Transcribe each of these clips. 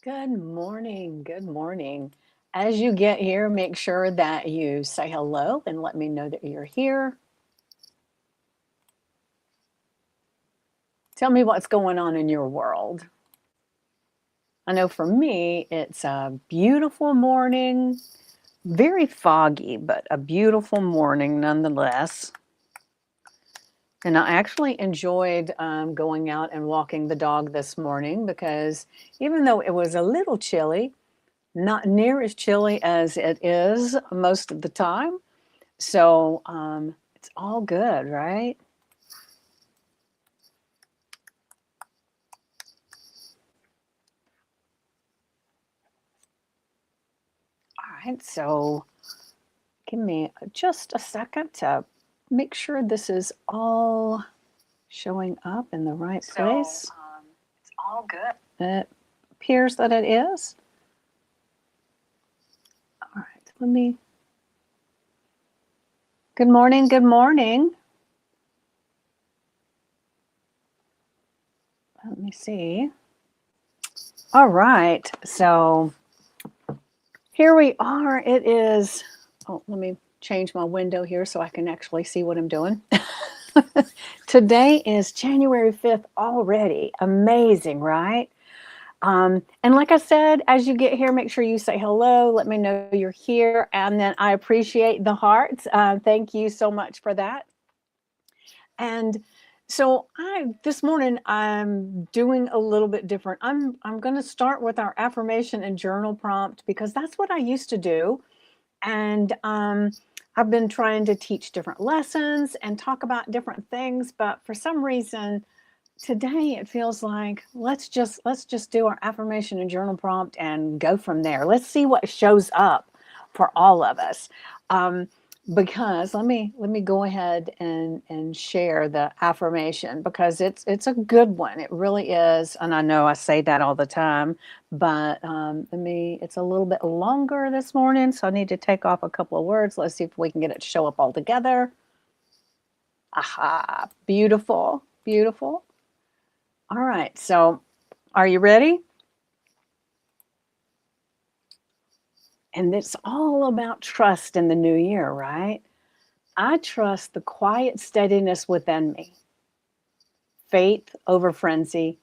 Good morning. Good morning. As you get here, make sure that you say hello and let me know that you're here. Tell me what's going on in your world. I know for me, it's a beautiful morning, very foggy, but a beautiful morning nonetheless. And I actually enjoyed going out and walking the dog this morning because even though it was a little chilly, not near as chilly as it is most of the time. So it's all good, right? All right. So give me just a second to make sure this is all showing up in the right place. It's all good. It appears that it is. All right. Let me. Good morning. Good morning. Let me see. All right. So here we are. It is. Oh, let me change my window here so I can actually see what I'm doing. Today is January 5th already. Amazing, right? And like I said, as you get here, make sure you say hello. Let me know you're here. And then I appreciate the hearts. Thank you so much for that. And so this morning I'm doing a little bit different. I'm going to start with our affirmation and journal prompt because that's what I used to do. And I've been trying to teach different lessons and talk about different things, but for some reason today it feels like let's just do our affirmation and journal prompt and go from there. Let's see what shows up for all of us. Um, because let me go ahead and share the affirmation because it's a good one. It really is, and I know I say that all the time, but it's a little bit longer this morning, so I need to take off a couple of words. Let's see if we can get it to show up all together. Aha, beautiful, beautiful. All right, so are you ready? And it's all about trust in the new year, right? I trust the quiet steadiness within me, faith over frenzy,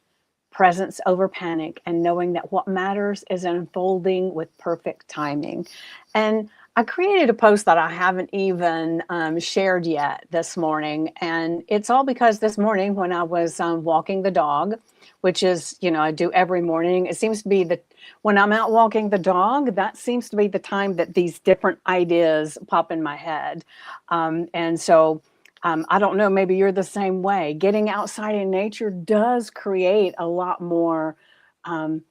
presence over panic, and knowing that what matters is unfolding with perfect timing. And I created a post that I haven't even shared yet this morning. And it's all because this morning when I was walking the dog, which is, I do every morning, it seems to be that when I'm out walking the dog, that seems to be the time that these different ideas pop in my head. And so I don't know, maybe you're the same way. Getting outside in nature does create a lot more um,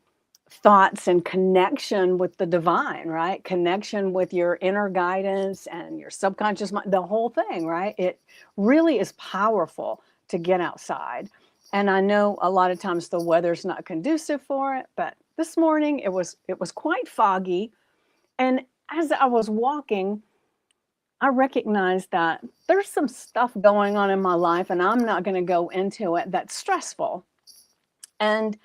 thoughts and connection with the divine, right? Connection with your inner guidance and your subconscious mind, the whole thing, right? It really is powerful to get outside. And I know a lot of times the weather's not conducive for it, but this morning it was quite foggy. And as I was walking, I recognize that there's some stuff going on in my life, and I'm not going to go into it, that's stressful. And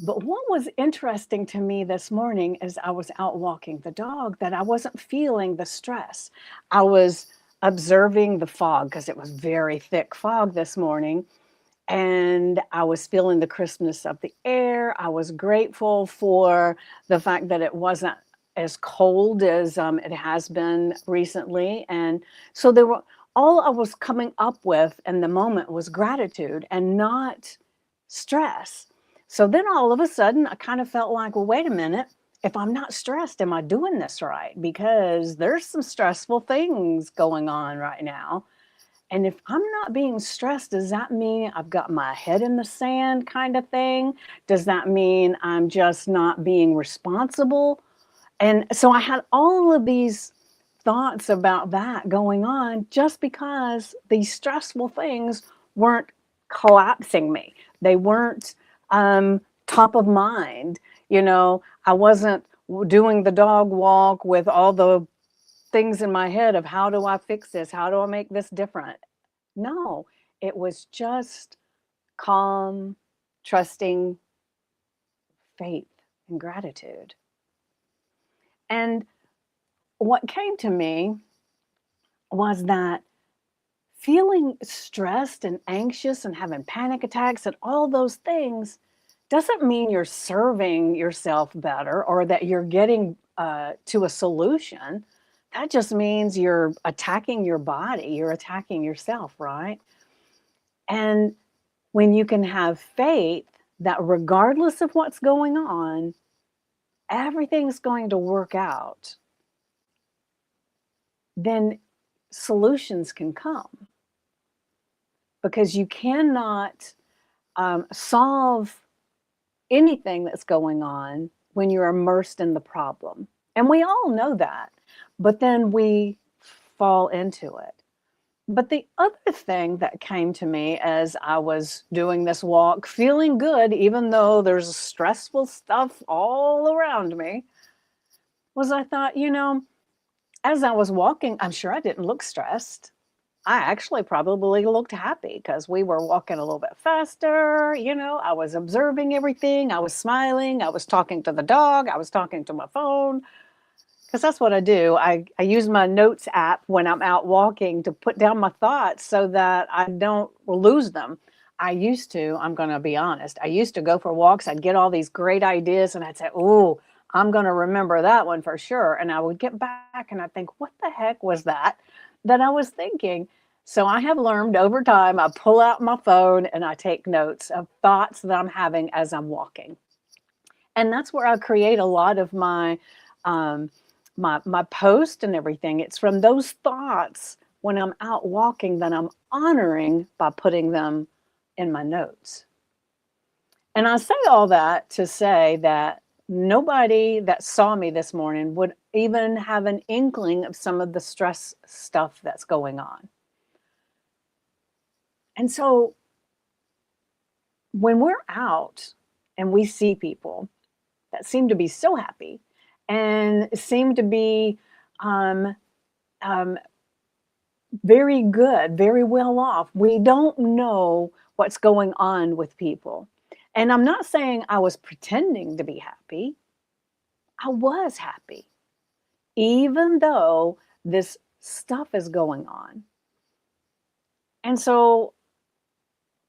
but what was interesting to me this morning as I was out walking the dog, that I wasn't feeling the stress. I was observing the fog because it was very thick fog this morning, and I was feeling the crispness of the air. I was grateful for the fact that it wasn't as cold as it has been recently. And so there were all I was coming up with in the moment was gratitude and not stress. So then all of a sudden I kind of felt like, well, wait a minute. If I'm not stressed, am I doing this right? Because there's some stressful things going on right now. And if I'm not being stressed, does that mean I've got my head in the sand kind of thing? Does that mean I'm just not being responsible? And so I had all of these thoughts about that going on just because these stressful things weren't collapsing me. They weren't top of mind. I wasn't doing the dog walk with all the things in my head of how do I fix this? How do I make this different? No, it was just calm, trusting faith and gratitude. And what came to me was that feeling stressed and anxious and having panic attacks and all those things doesn't mean you're serving yourself better or that you're getting to a solution. That just means you're attacking your body, you're attacking yourself, right? And when you can have faith that regardless of what's going on, everything's going to work out, then solutions can come because you cannot solve anything that's going on when you're immersed in the problem. And we all know that, but then we fall into it. But the other thing that came to me as I was doing this walk, feeling good, even though there's stressful stuff all around me, was I thought, as I was walking, I'm sure I didn't look stressed. I actually probably looked happy because we were walking a little bit faster. I was observing everything. I was smiling. I was talking to the dog. I was talking to my phone because that's what I do. I use my notes app when I'm out walking to put down my thoughts so that I don't lose them. I'm going to be honest, I used to go for walks. I'd get all these great ideas and I'd say, oh, I'm going to remember that one for sure. And I would get back and I'd think, what the heck was that I was thinking? So I have learned over time, I pull out my phone and I take notes of thoughts that I'm having as I'm walking. And that's where I create a lot of um, my post and everything. It's from those thoughts when I'm out walking that I'm honoring by putting them in my notes. And I say all that to say that nobody that saw me this morning would even have an inkling of some of the stress stuff that's going on. And so when we're out and we see people that seem to be so happy and seem to be um, um, very good, very well off, we don't know what's going on with people. And I'm not saying I was pretending to be happy. I was happy, even though this stuff is going on. And so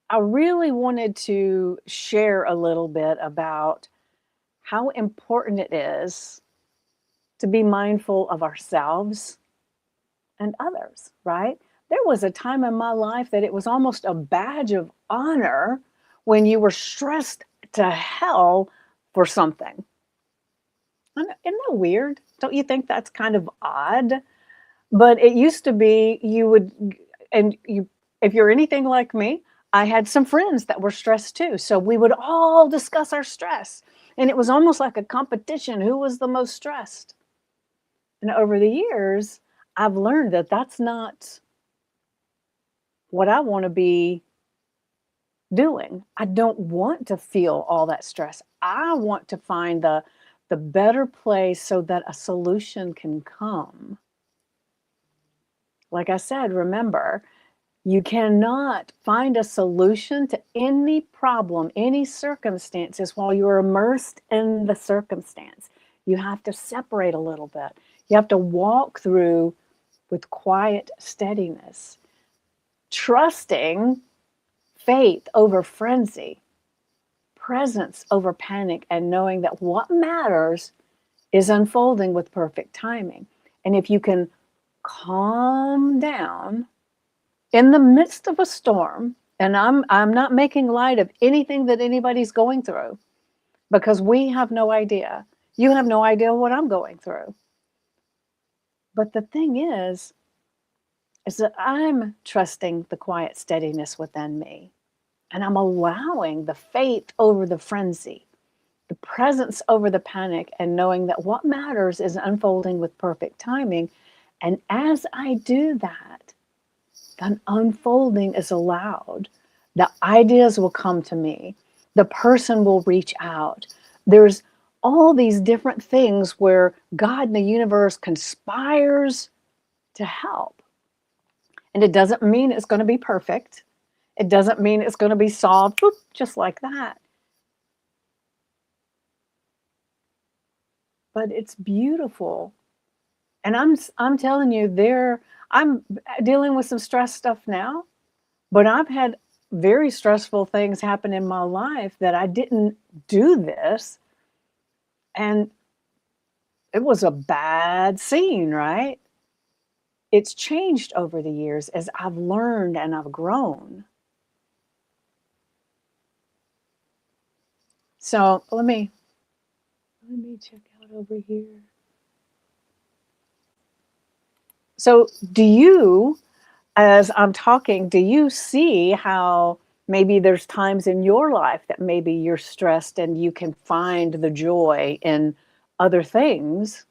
I really wanted to share a little bit about how important it is to be mindful of ourselves and others, right? There was a time in my life that it was almost a badge of honor when you were stressed to hell for something. Isn't that weird? Don't you think that's kind of odd? But it used to be if you're anything like me, I had some friends that were stressed too. So we would all discuss our stress. And it was almost like a competition who was the most stressed. And over the years, I've learned that that's not what I want to be doing. I don't want to feel all that stress. I want to find the better place so that a solution can come. Like I said, remember, you cannot find a solution to any problem, any circumstances while you're immersed in the circumstance. You have to separate a little bit. You have to walk through with quiet steadiness, trusting faith over frenzy, presence over panic, and knowing that what matters is unfolding with perfect timing. And if you can calm down in the midst of a storm, and I'm not making light of anything that anybody's going through because we have no idea. You have no idea what I'm going through. But the thing is that I'm trusting the quiet steadiness within me. And I'm allowing the faith over the frenzy, the presence over the panic, and knowing that what matters is unfolding with perfect timing. And as I do that, the unfolding is allowed. The ideas will come to me. The person will reach out. There's all these different things where God and the universe conspires to help. And it doesn't mean it's going to be perfect. It doesn't mean it's going to be solved just like that. but it's beautiful. And I'm telling you, I'm dealing with some stress stuff now, but I've had very stressful things happen in my life that I didn't do this, and it was a bad scene, right? It's changed over the years as I've learned and I've grown. So let me check out over here. So do you, as I'm talking, do you see how maybe there's times in your life that maybe you're stressed and you can find the joy in other things?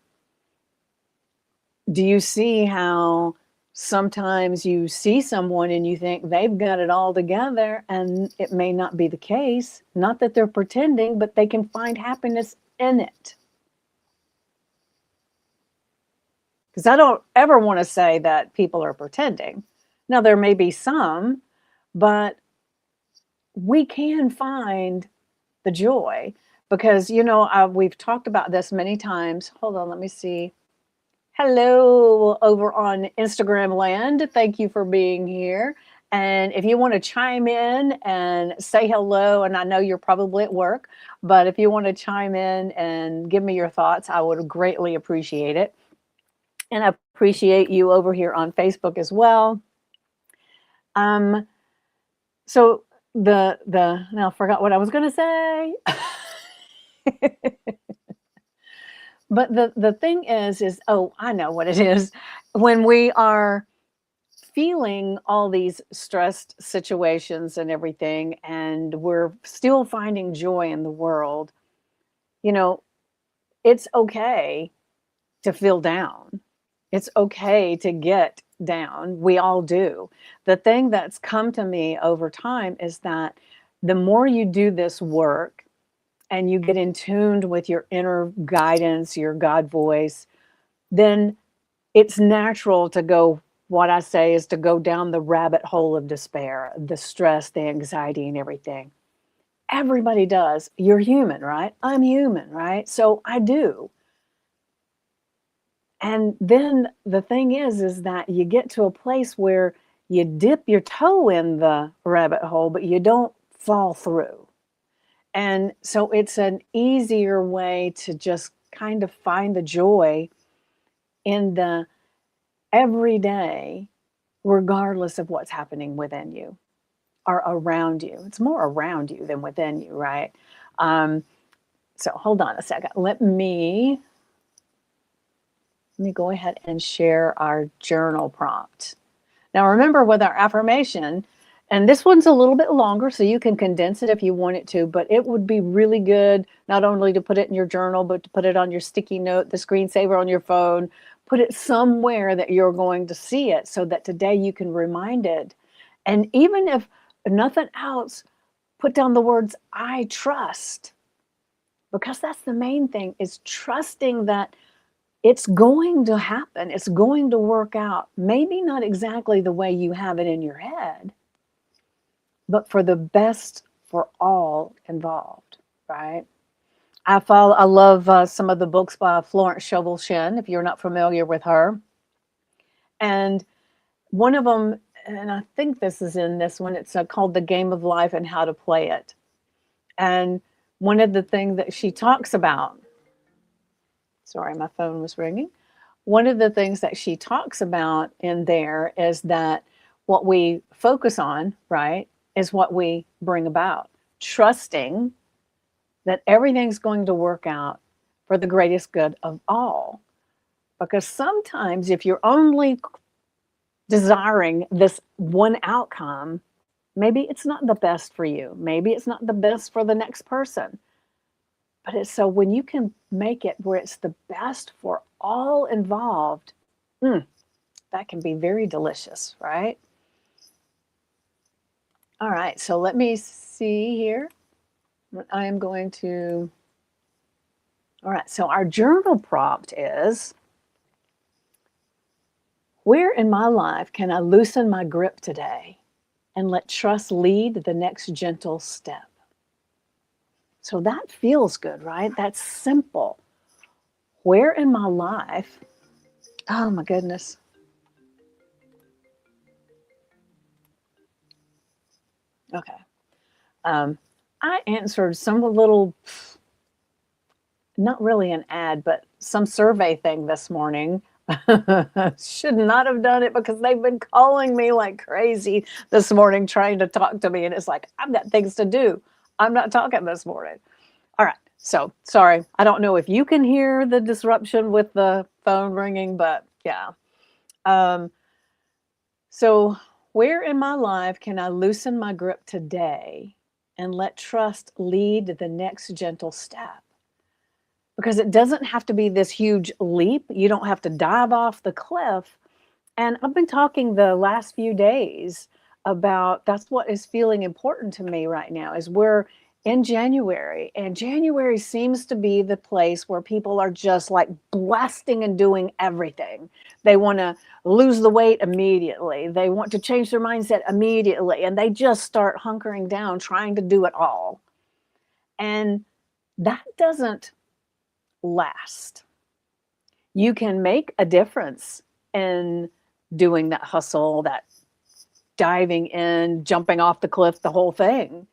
Do you see how sometimes you see someone and you think they've got it all together and it may not be the case? Not that they're pretending, but they can find happiness in it. Because I don't ever want to say that people are pretending. Now, there may be some, but we can find the joy because, we've talked about this many times. Hold on, let me see. Hello, over on Instagram land. Thank you for being here. And if you want to chime in and say hello, and I know you're probably at work, but if you want to chime in and give me your thoughts, I would greatly appreciate it. And I appreciate you over here on Facebook as well. Um, so the now I forgot what I was going to say. But the thing is oh, I know what it is. When we are feeling all these stressed situations and everything, and we're still finding joy in the world, you know, it's okay to feel down. It's okay to get down. We all do. The thing that's come to me over time is that the more you do this work and you get in tuned with your inner guidance, your God voice, then it's natural to go, what I say is to go down the rabbit hole of despair, the stress, the anxiety, and everything. Everybody does. You're human, right? I'm human, right? So I do. And then the thing is that you get to a place where you dip your toe in the rabbit hole, but you don't fall through. And so it's an easier way to just kind of find the joy in the everyday, regardless of what's happening within you or around you. It's more around you than within you, right? Um, so hold on a second. Let me go ahead and share our journal prompt. Now, remember with our affirmation, and this one's a little bit longer, so you can condense it if you want it to, but it would be really good not only to put it in your journal, but to put it on your sticky note, the screensaver on your phone, put it somewhere that you're going to see it so that today you can remind it. And even if nothing else, put down the words, I trust, because that's the main thing, is trusting that it's going to happen. It's going to work out. Maybe not exactly the way you have it in your head, but for the best for all involved, right? I love some of the books by Florence Scovel Shinn, if you're not familiar with her. And one of them, and I think this is in this one, it's called The Game of Life and How to Play It. And one of the things that she talks about, sorry, my phone was ringing. One of the things that she talks about in there is that what we focus on, right, is what we bring about. Trusting that everything's going to work out for the greatest good of all. Because sometimes if you're only desiring this one outcome, maybe it's not the best for you. Maybe it's not the best for the next person. But it's so when you can make it where it's the best for all involved, that can be very delicious, right? All right, so let me see here. I am going to, all right, so our journal prompt is, where in my life can I loosen my grip today and let trust lead the next gentle step? So that feels good, right? That's simple. Where in my life, oh my goodness, okay. Um, I answered some little, not really an ad, but some survey thing this morning. Should not have done it because they've been calling me like crazy this morning trying to talk to me. And it's like, I've got things to do. I'm not talking this morning. All right. So sorry. I don't know if you can hear the disruption with the phone ringing, but yeah. Um, so, where in my life can I loosen my grip today and let trust lead the next gentle step? Because it doesn't have to be this huge leap. You don't have to dive off the cliff. And I've been talking the last few days about that's what is feeling important to me right now is we're in January, and January seems to be the place where people are just like blasting and doing everything. They want to lose the weight immediately. They want to change their mindset immediately, and they just start hunkering down trying to do it all. And that doesn't last. You can make a difference in doing that hustle, that diving in, jumping off the cliff, the whole thing,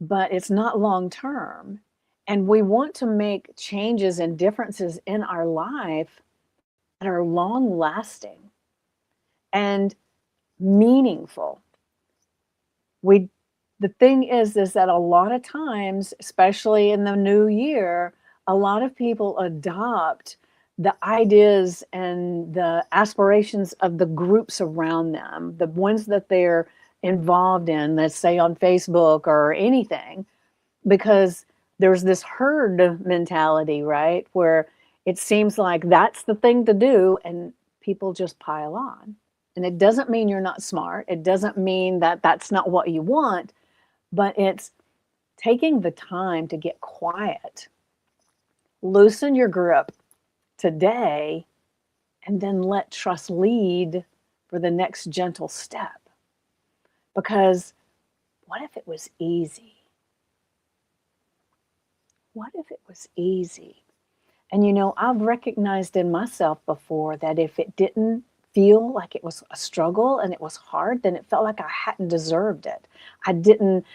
but it's not long term. And we want to make changes and differences in our life that are long lasting and meaningful. We the thing is that a lot of times, especially in the new year, a lot of people adopt the ideas and the aspirations of the groups around them, the ones that they're involved in, let's say on Facebook or anything, because there's this herd mentality, right? Where it seems like that's the thing to do, and people just pile on. And it doesn't mean you're not smart. It doesn't mean that that's not what you want, but it's taking the time to get quiet, loosen your grip today, and then let trust lead for the next gentle step. Because what if it was easy? What if it was easy? And I've recognized in myself before that if it didn't feel like it was a struggle and it was hard, then it felt like I hadn't deserved it. I didn't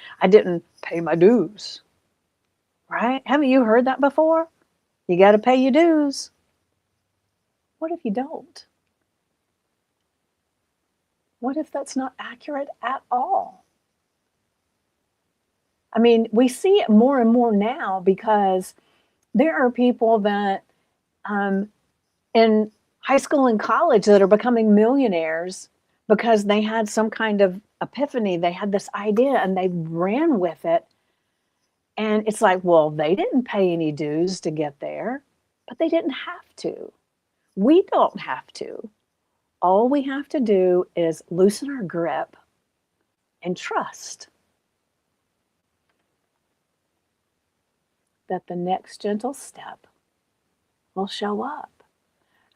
pay my dues. Right? Haven't you heard that before? You got to pay your dues. What if you don't? What if that's not accurate at all? I mean, we see it more and more now because there are people that in high school and college that are becoming millionaires because they had some kind of epiphany. They had this idea and they ran with it. And it's like, well, they didn't pay any dues to get there, but they didn't have to. We don't have to. All we have to do is loosen our grip and trust that the next gentle step will show up.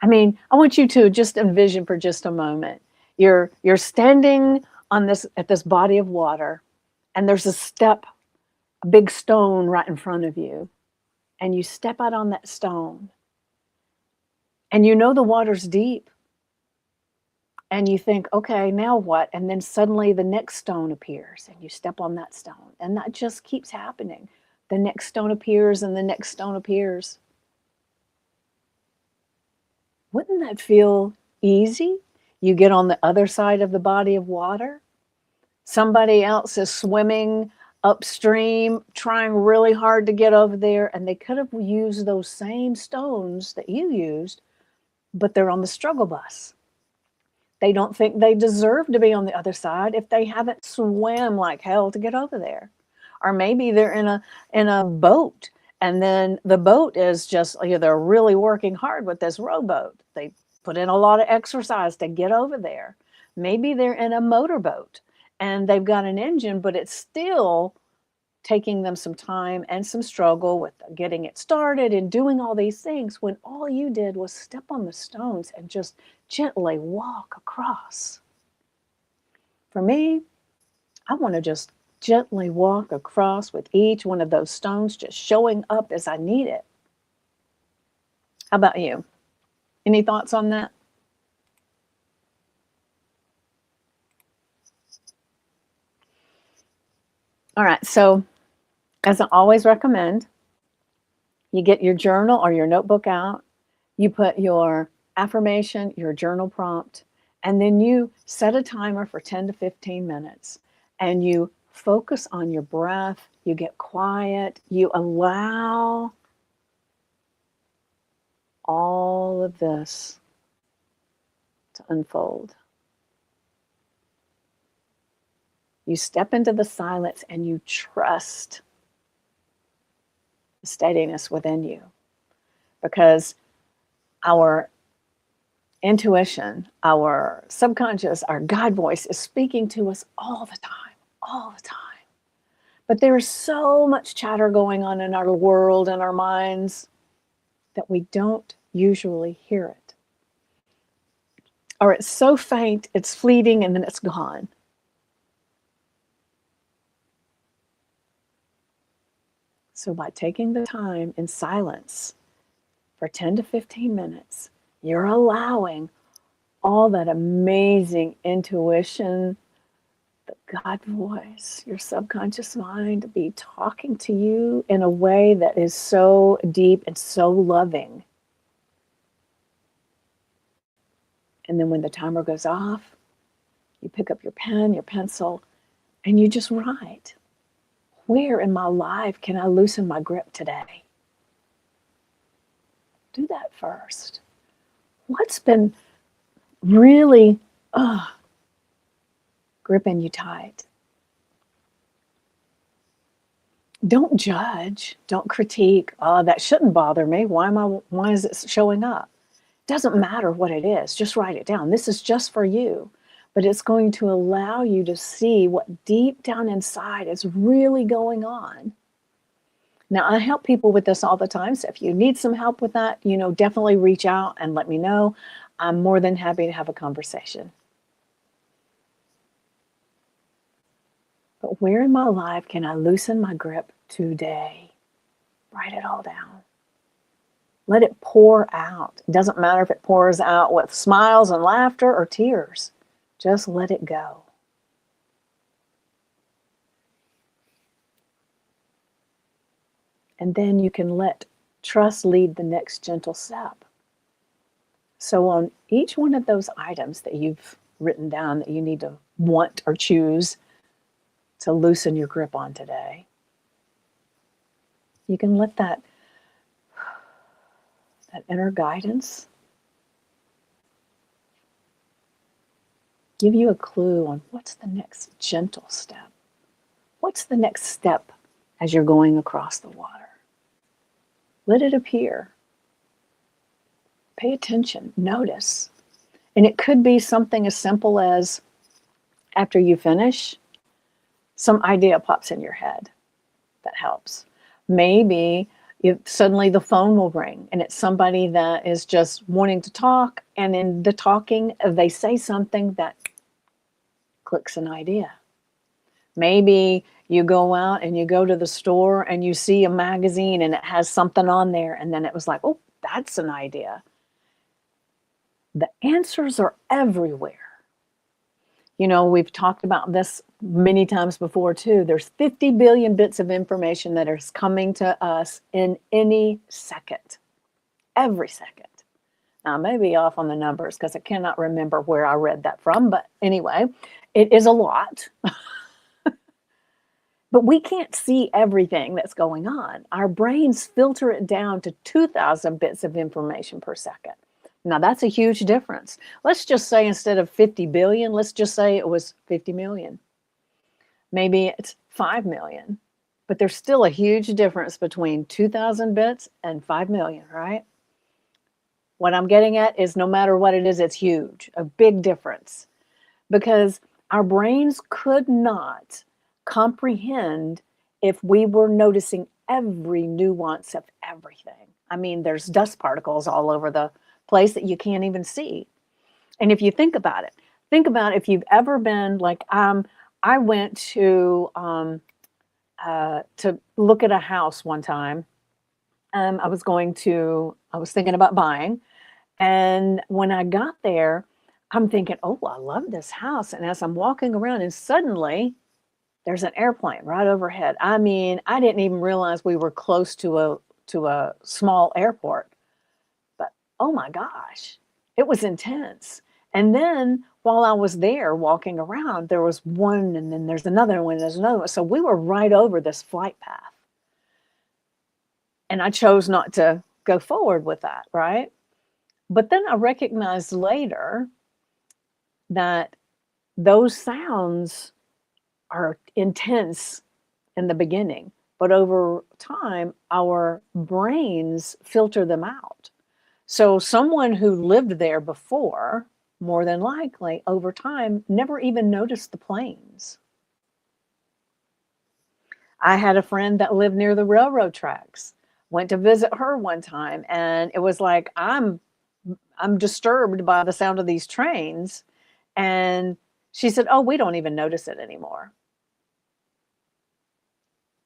I mean, I want you to just envision for just a moment. You're standing on this at this body of water, and there's a step, a big stone right in front of you, and you step out on that stone, and the water's deep, and you think, okay, now what? And then suddenly the next stone appears, and you step on that stone, and that just keeps happening. The next stone appears, and the next stone appears. Wouldn't that feel easy? You get on the other side of the body of water. Somebody else is swimming upstream, trying really hard to get over there, and they could have used those same stones that you used, but they're on the struggle bus. They don't think they deserve to be on the other side if they haven't swam like hell to get over there. Or maybe they're in a boat, and then the boat is just, they're really working hard with this rowboat. They put in a lot of exercise to get over there. Maybe they're in a motorboat and they've got an engine, but it's still taking them some time and some struggle with getting it started and doing all these things when all you did was step on the stones and just gently walk across. For me, I want to just gently walk across with each one of those stones just showing up as I need it. How about you? Any thoughts on that? All right. So, as I always recommend, you get your journal or your notebook out, you put your affirmation, your journal prompt, and then you set a timer for 10 to 15 minutes and you focus on your breath, you get quiet, you allow all of this to unfold. You step into the silence and you trust the steadiness within you because our intuition, our subconscious, our God voice is speaking to us all the time, all the time. But there is so much chatter going on in our world and our minds that we don't usually hear it. Or it's so faint, it's fleeting, and then it's gone. So by taking the time in silence for 10 to 15 minutes, you're allowing all that amazing intuition, the God voice, your subconscious mind to be talking to you in a way that is so deep and so loving. And then when the timer goes off, you pick up your pen, your pencil, and you just write. Where in my life can I loosen my grip today? Do that first. What's been really gripping you tight? Don't judge. Don't critique. Oh, that shouldn't bother me. Why is it showing up? Doesn't matter what it is. Just write it down. This is just for you. But it's going to allow you to see what deep down inside is really going on. Now, I help people with this all the time. So if you need some help with that, definitely reach out and let me know. I'm more than happy to have a conversation. But where in my life can I loosen my grip today? Write it all down. Let it pour out. It doesn't matter if it pours out with smiles and laughter or tears. Just let it go. And then you can let trust lead the next gentle step. So on each one of those items that you've written down that you need to want or choose to loosen your grip on today, you can let that inner guidance give you a clue on what's the next gentle step. What's the next step as you're going across the water? Let it appear. Pay attention, notice. And it could be something as simple as after you finish, some idea pops in your head that helps. Maybe suddenly the phone will ring and it's somebody that is just wanting to talk, and in the talking, they say something that clicks an idea. Maybe you go out and you go to the store and you see a magazine and it has something on there, and then it was like, oh, that's an idea. The answers are everywhere. We've talked about this many times before too. There's 50 billion bits of information that is coming to us in any second, every second. Now, I may be off on the numbers because I cannot remember where I read that from, but anyway, it is a lot. But we can't see everything that's going on. Our brains filter it down to 2,000 bits of information per second. Now, that's a huge difference. Let's just say instead of 50 billion, let's just say it was 50 million. Maybe it's 5 million. But there's still a huge difference between 2,000 bits and 5 million, right? What I'm getting at is no matter what it is, it's huge, a big difference. Because our brains could not comprehend if we were noticing every nuance of everything. I mean, there's dust particles all over the place that you can't even see. And if you think about it if you've ever been like, I went to look at a house one time, I was thinking about buying. And when I got there, I'm thinking, oh, I love this house. And as I'm walking around, and suddenly there's an airplane right overhead. I mean, I didn't even realize we were close to a small airport. But oh my gosh, it was intense. And then while I was there walking around, there was one, and then there's another one, and there's another one. So we were right over this flight path. And I chose not to go forward with that, right? But then I recognized later that those sounds are intense in the beginning, but over time, our brains filter them out. So, someone who lived there before, more than likely, over time, never even noticed the planes. I had a friend that lived near the railroad tracks. Went to visit her one time, and it was like, I'm disturbed by the sound of these trains. And she said, "Oh, we don't even notice it anymore."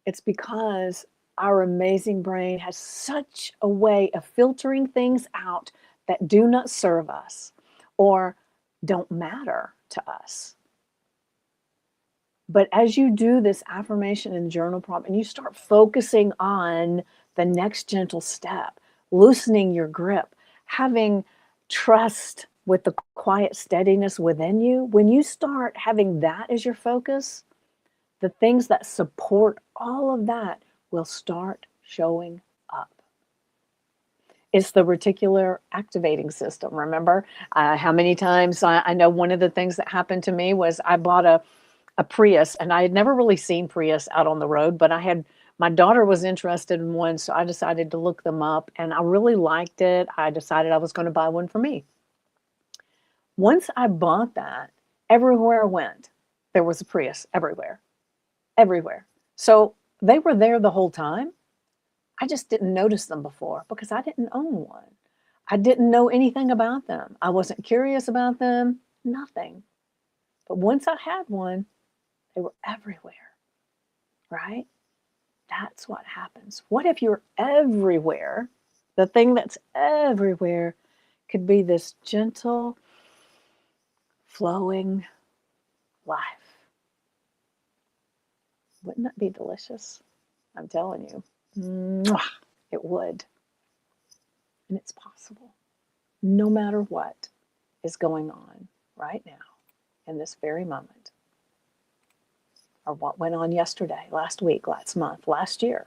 It's because our amazing brain has such a way of filtering things out that do not serve us or don't matter to us. But as you do this affirmation and journal prompt and you start focusing on the next gentle step, loosening your grip, having trust with the quiet steadiness within you, when you start having that as your focus, the things that support all of that will start showing up. It's the reticular activating system. Remember how many times I know one of the things that happened to me was I bought a Prius, and I had never really seen Prius out on the road, but I had my daughter was interested in one, so I decided to look them up, and I really liked it. I decided I was going to buy one for me. Once I bought that, everywhere I went, there was a Prius everywhere, everywhere. So they were there the whole time. I just didn't notice them before because I didn't own one. I didn't know anything about them. I wasn't curious about them, nothing. But once I had one, they were everywhere, right? That's what happens. What if you're everywhere? The thing that's everywhere could be this gentle, flowing life. Wouldn't that be delicious? I'm telling you. Mwah, it would. And it's possible. No matter what is going on right now, in this very moment, or what went on yesterday, last week, last month, last year.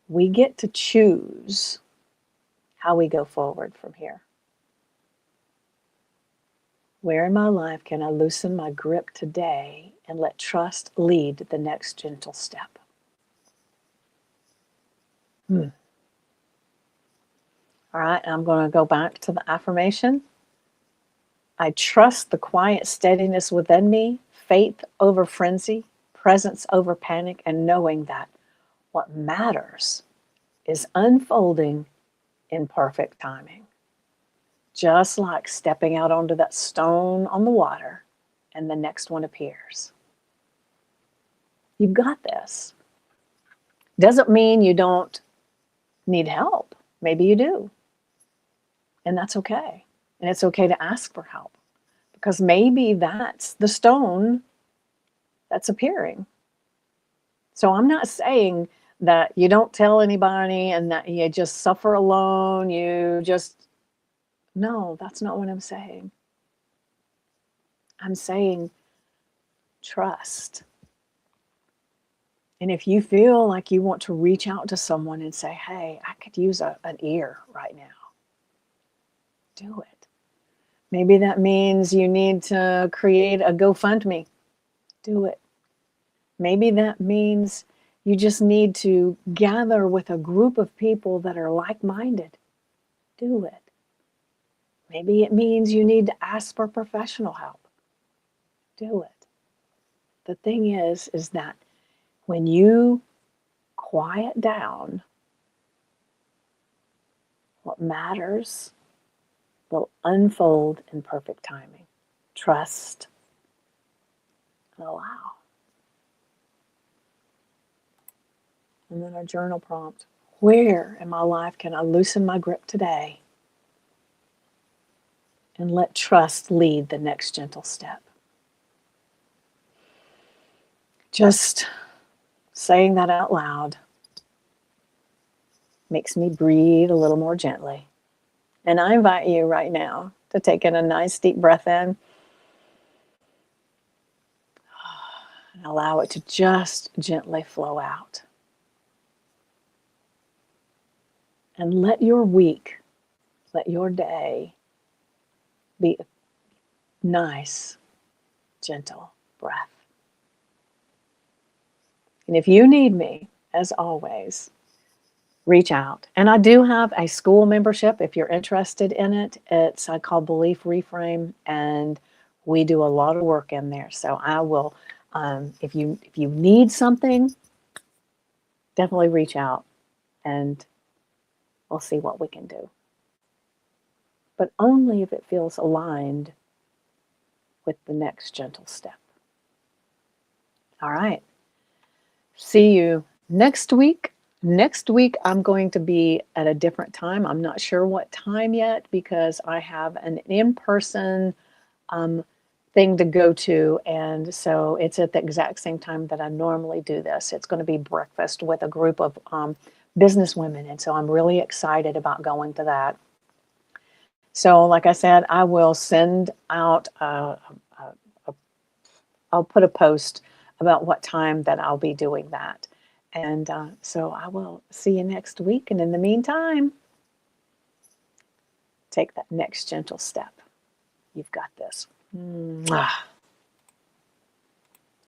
We get to choose how we go forward from here. Where in my life can I loosen my grip today and let trust lead the next gentle step? All right, I'm going to go back to the affirmation. I trust the quiet steadiness within me, faith over frenzy, presence over panic, and knowing that what matters is unfolding in perfect timing. Just like stepping out onto that stone on the water and the next one appears. You've got this. Doesn't mean you don't need help. Maybe you do. And that's okay. And it's okay to ask for help because maybe that's the stone that's appearing. So I'm not saying that you don't tell anybody and that you just suffer alone. No, that's not what I'm saying. I'm saying trust. And if you feel like you want to reach out to someone and say, hey, I could use an ear right now, do it. Maybe that means you need to create a GoFundMe. Do it. Maybe that means you just need to gather with a group of people that are like-minded. Do it. Maybe it means you need to ask for professional help. Do it. The thing is that when you quiet down, what matters will unfold in perfect timing. Trust and allow. And then our journal prompt. Where in my life can I loosen my grip today and let trust lead the next gentle step? Just saying that out loud makes me breathe a little more gently. And I invite you right now to take in a nice deep breath in and allow it to just gently flow out. And let your week, let your day be a nice, gentle breath. And if you need me, as always, reach out. And I do have a school membership if you're interested in it. It's called Belief Reframe, and we do a lot of work in there. So I will, if you need something, definitely reach out and we'll see what we can do. But only if it feels aligned with the next gentle step. All right. See you next week. Next week, I'm going to be at a different time. I'm not sure what time yet because I have an in-person thing to go to. And so it's at the exact same time that I normally do this. It's going to be breakfast with a group of business women. And so I'm really excited about going to that. So like I said, I will send out, I'll put a post about what time that I'll be doing that. And so I will see you next week. And in the meantime, take that next gentle step. You've got this. Mwah.